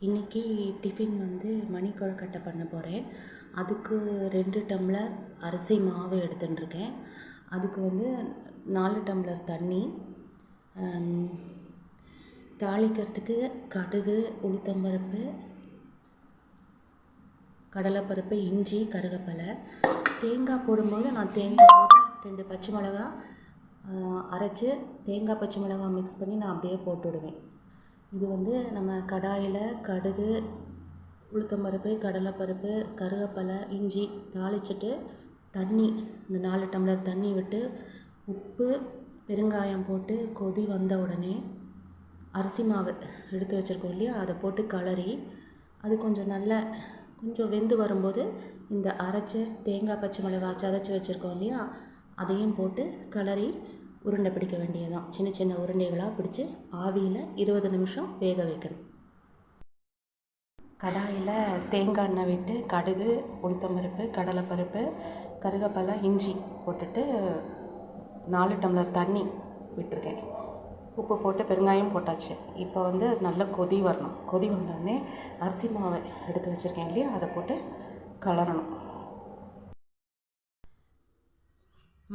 இன்றைக்கி டிஃபின் வந்து மணி கொழுக்கட்டை பண்ண போகிறேன். அதுக்கு 2 டம்ளர் அரிசி மாவு எடுத்துட்டுருக்கேன். அதுக்கு வந்து 4 டம்ளர் தண்ணி, தாளிக்கிறதுக்கு கடுகு, உளுத்தம்பருப்பு, கடலைப்பருப்பு, இஞ்சி, கருவேப்பிலை. தேங்காய் போடும்போது நான் தேங்காயோட 2 பச்சை மிளகா அரைச்சி தேங்காய் பச்சை மிளகா மிக்ஸ் பண்ணி நான் அப்படியே போட்டுவிடுவேன். இது வந்து நம்ம கடாயில் கடுகு, உளுத்தம்பருப்பு, கடலைப்பருப்பு, கருவேப்பிலை, இஞ்சி தாளிச்சிட்டு தண்ணி இந்த 4 டம்ளர் தண்ணி விட்டு உப்பு, பெருங்காயம் போட்டு கொதி வந்த உடனே அரிசி மாவு எடுத்து வச்சுருக்கோம் இல்லையா, அதை போட்டு கிளறி அது கொஞ்சம் வெந்து வரும்போது இந்த அரைச்ச தேங்காய் பச்சை மிளகாய் சதைச்சி வச்சுருக்கோம் இல்லையா, அதையும் போட்டு கிளறி உருண்டை பிடிக்க வேண்டியதுதான். சின்ன சின்ன உருண்டைகளாக பிடிச்சி ஆவியில் 20 நிமிஷம் வேக வைக்கணும். கடாயில் தேங்காய் எண்ணெய் விட்டு கடுகு, உளுத்தம்பருப்பு, கடலைப்பருப்பு, கருவேப்பிலை, இஞ்சி போட்டுட்டு 4 டம்ளர் தண்ணி விட்டுருக்கேன். உப்பு போட்டு பெருங்காயம் போட்டாச்சு. இப்போ வந்து நல்லா கொதி வரணும். கொதி வந்தோடனே அரிசி மாவை எடுத்து வச்சுருக்கேன் இல்லையா, அதை போட்டு கலரணும்.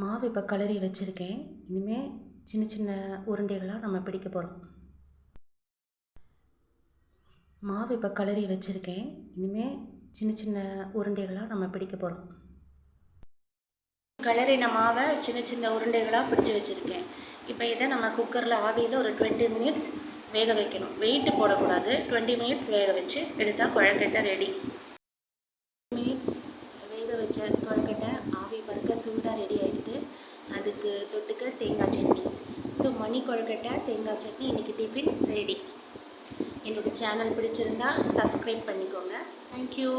மாவு இப்போ கிளறி வச்சுருக்கேன். இனிமேல் சின்ன சின்ன உருண்டைகளாக நம்ம பிடிக்க போகிறோம். மாவு இப்போ கிளறி வச்சுருக்கேன். இனிமேல் சின்ன சின்ன உருண்டைகளாக நம்ம பிடிக்க போகிறோம். கிளறின மாவை சின்ன சின்ன உருண்டைகளாக பிடிச்சி வச்சுருக்கேன். இப்போ இதை நம்ம குக்கரில் ஆவியில் ஒரு 20 மினிட்ஸ் வேக வைக்கணும். வெயிட்டு போடக்கூடாது. 20 மினிட்ஸ் வேக வச்சு எடுத்தால் கொழுக்கட்டை ரெடி. மினிட்ஸ் வேக வச்ச கொழுக்கட்டை ஆவி பறக்க சூடாக ரெடி ஆகிடுது. அதுக்கு தொட்டுக்க தேங்காய் சட்னி. ஸோ மணி கொழுக்கட்டை தேங்காய் சட்னி இன்றைக்கி டிஃபின் ரெடி. என்னோடய சேனல் பிடிச்சிருந்தா சப்ஸ்கிரைப் பண்ணிக்கோங்க. தேங்க்யூ.